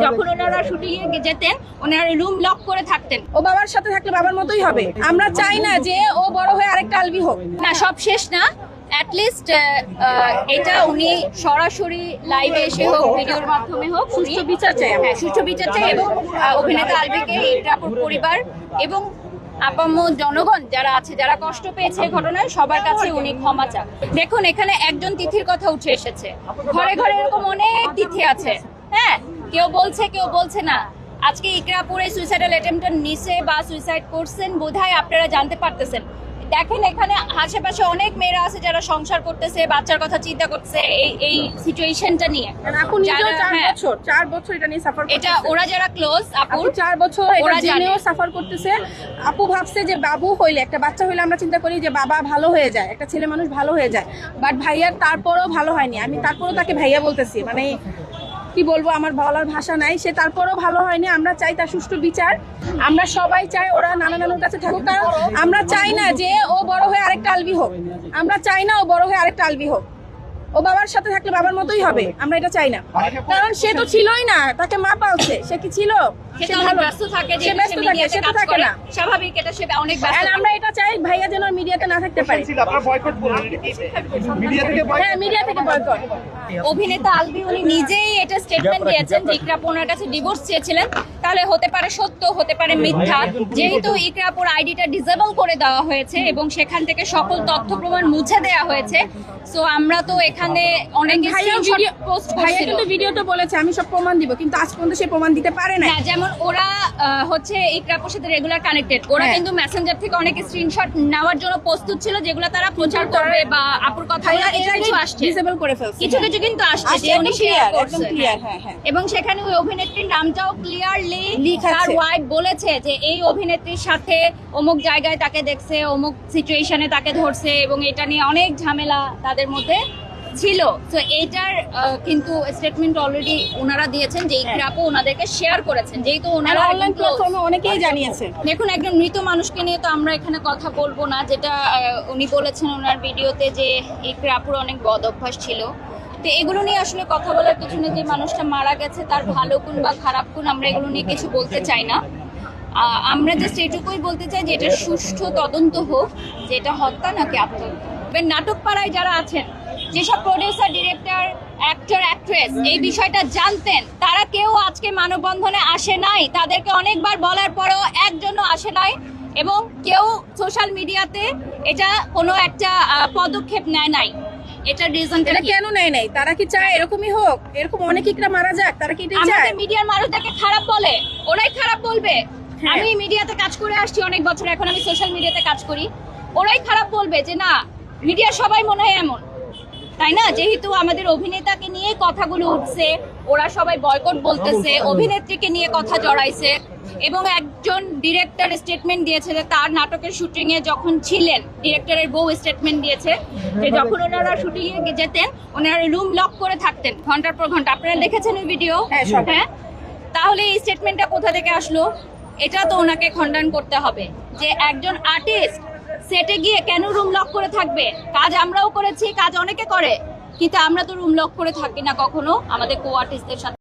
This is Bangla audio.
যখন ওনারা শুটিং এ যেতেন ওনারা রুম লক করে থাকতেন। ও বাবার সাথে থাকলে বাবার মতোই হবে। আমরা চাই না যে ও বড় হয়ে আরেকটা আলবি হোক। না, সব শেষ না, অ্যাটলিস্ট এটা উনি সরাসরি লাইভে এসে হোক, ভিডিওর মাধ্যমে হোক, সুষ্ঠু বিচার চাই। হ্যাঁ, সুষ্ঠু বিচার চাই। এবং অভিনেতা আলবিকে, ইকরাপুর পরিবার এবং আপাম্ম জনগণ যারা আছে, যারা কষ্ট পেয়েছে ঘটনায়, সবার কাছে উনি ক্ষমা চান। দেখুন, এখানে একজন তিথির কথা উঠে এসেছে, ঘরে ঘরে এরকম অনেক তিথি আছে। হ্যাঁ, কেউ বলছে কেউ বলছে না। আজকে ইকরাপুরে সুইসাইডাল অ্যাটেম্পট নিছে বা সুইসাইড করছেন বোধহয় আপনারা জানতে পারতেছেন। দেখেন, এখানে আশেপাশে অনেক মেয়েরা আছে যারা সংসার করতেছে, বাচ্চার কথা চিন্তা করতেছে এই সিচুয়েশনটা নিয়ে। আপু নিজেও 4 বছর এটা নিয়ে সাফার করতেছে। এটা ওরা যারা ক্লোজ, আপু 4 বছর এটা জেনেও সাফার করতেছে। আপু ভাবছে যে বাবু হইলে, একটা বাচ্চা হইলে আমরা চিন্তা করি যে বাবা ভালো হয়ে যায়, একটা ছেলে মানুষ ভালো হয়ে যায়। বাট ভাইয়ার তারপরও ভালো হয়নি। আমি তারপরও তাকে ভাইয়া বলতেছি, মানে কি বলবো, আমার বলার ভাষা নাই। সে তারপরও ভালো হয়নি। আমরা চাই তার সুষ্ঠু বিচার। আমরা সবাই চাই ওরা নানুর কাছে থাকুক, কারণ আমরা চাই না যে ও বড় হয়ে আরেকটা আলবি হোক। আমরা চাই না ও বড় হয়ে আরেকটা আলবি হোক। ও বাবার সাথে থাকলে বাবার মতোই হবে। আমরা এটা চাই না, কারণ সে তো ছিলই না, তাকে মা পালছে। সে কি ছিল? সে ভালো ব্যস্ত থাকে, যে মিডিয়াতে কাজ করে, স্বাভাবিক। এটা সে অনেক ব্যস্ত। আমরা এটা চাই ভাইয়া যেন মিডিয়াতে না থাকতে পারে। আপনারা বয়কট করলেন, মিডিয়া থেকে বয়কট। হ্যাঁ, মিডিয়া থেকে বয়কট। অভিনেতা আলবি উনি নিজেই এটা স্টেটমেন্ট দিয়েছেন যে ইকরাপুর ওনার কাছে ডিভোর্স চেয়েছিলেন। তাহলে হতে পারে সত্য, হতে পারে মিথ্যা। যেহেতু ইকরাপুর আইডিটা ডিসেবল করে দেওয়া হয়েছে এবং সেখান থেকে সকল তথ্য প্রমাণ মুছে দেওয়া হয়েছে, সো আমরা তো এখানে অনেক স্ক্রিনশট পোস্ট ভাইয়া কিন্তু ভিডিওতে বলেছে আমি সব প্রমাণ দিব, কিন্তু আজ পর্যন্ত সে প্রমাণ দিতে পারে না। যেমন ওরা হচ্ছে ইকরাপুর সাথে রেগুলার কানেক্টেড, ওরা কিন্তু মেসেঞ্জার থেকে অনেক স্ক্রিনশট নেওয়ার জন্য প্রস্তুত ছিল, যেগুলো তারা প্রচার করবে বা আপুর কথাগুলো কিছু আসছে, ডিসেবল করে ফেলছে। কিছু কিছু কিন্তু আসছে যে উনি শেয়ার করছেন। হ্যাঁ, এবং সেখানে ওই অভিনেত্রীর নামটাও ক্লিয়ারলি তার ওয়াইফ বলেছে যে এই অভিনেত্রীর সাথে অমুক জায়গায় তাকে দেখছে, অমুক সিচুয়েশনে তাকে ধরছে, এবং এটা নিয়ে অনেক ঝামেলা তাদের মধ্যে ছিল। তো এইটার কিন্তু স্টেটমেন্ট অলরেডি ওনারা দিয়েছেন যে ইকরাপু ওনাদেরকে শেয়ার করেছেন, যেহেতু ওনারা অনলাইন প্ল্যাটফর্মে অনেকেই জানিয়েছে। দেখুন, একজন মৃত মানুষকে নিয়ে তো আমরা এখানে কথা বলবো না। যেটা উনি বলেছেন ওনার ভিডিওতে যে ইকরাপুর অনেক বদ অভ্যাস ছিল। তো এগুলো নিয়ে আসলে কথা বলার পিছনে যে মানুষটা মারা গেছে তার ভালো গুণ বা খারাপ গুণ আমরা এগুলো নিয়ে কিছু বলতে চাই না। আমরা জাস্ট এটুকুই বলতে চাই যে এটা সুষ্ঠু তদন্ত হোক, যে এটা হত্যা নাকি আত্মহত্যা। নাটক পাড়ায় যারা আছেন, যেসব প্রডিউসার, ডিরেক্টর, অ্যাক্টর, অ্যাক্ট্রেস এই বিষয়টা জানতেন, তারা কেউ আজকে মানববন্ধনে আসে নাই। তাদেরকে অনেকবার বলার পরেও একজনও আসে নাই, এবং কেউ সোশ্যাল মিডিয়াতে এটা কোনো একটা পদক্ষেপ নেয় নাই। এটার রিজনটা কেন নেয় নাই? তারা কি চায় এরকমই হোক? এরকম অনেক ইকরা মারা যাক? তারা কি এটাই চায়? আমাদের মিডিয়ার মানুষদেরকে খারাপ বলে, ওরাই খারাপ বলবে। আমি মিডিয়াতে কাজ করে আসছি অনেক বছর, এখন আমি সোশ্যাল মিডিয়াতে কাজ করি। ওরাই খারাপ বলবে যে না, মিডিয়া সবাই মনে হয় এমন, তাই না? যেহেতু আমাদের অভিনেতাকে নিয়ে কথাগুলো উঠছে, ওরা সবাই বয়কট বলতেছে, অভিনেত্রীকে নিয়ে কথা জড়াইছে, এবং একজন ডিরেক্টর স্টেটমেন্ট দিয়েছে যে তার নাটকের শুটিং এ যখন ছিলেন, ডিরেক্টরের বউ স্টেটমেন্ট দিয়েছে যে যখন ওনারা শুটিং এ যেতেন ওনারা রুম লক করে থাকতেন ঘন্টার পর ঘন্টা। আপনারা দেখেছেন ওই ভিডিও? হ্যাঁ। তাহলে এই স্টেটমেন্টটা কোথা থেকে আসলো? এটা তো ওনাকে খণ্ডন করতে হবে যে একজন আর্টিস্ট সেটে গিয়ে কেন রুম লক করে থাকবে? কাজ আমরাও করেছি, কাজ অনেকে করে, কিন্তু আমরা তো রুম লক করে থাকি না কখনো আমাদের কো আর্টিস্টদের সাথে।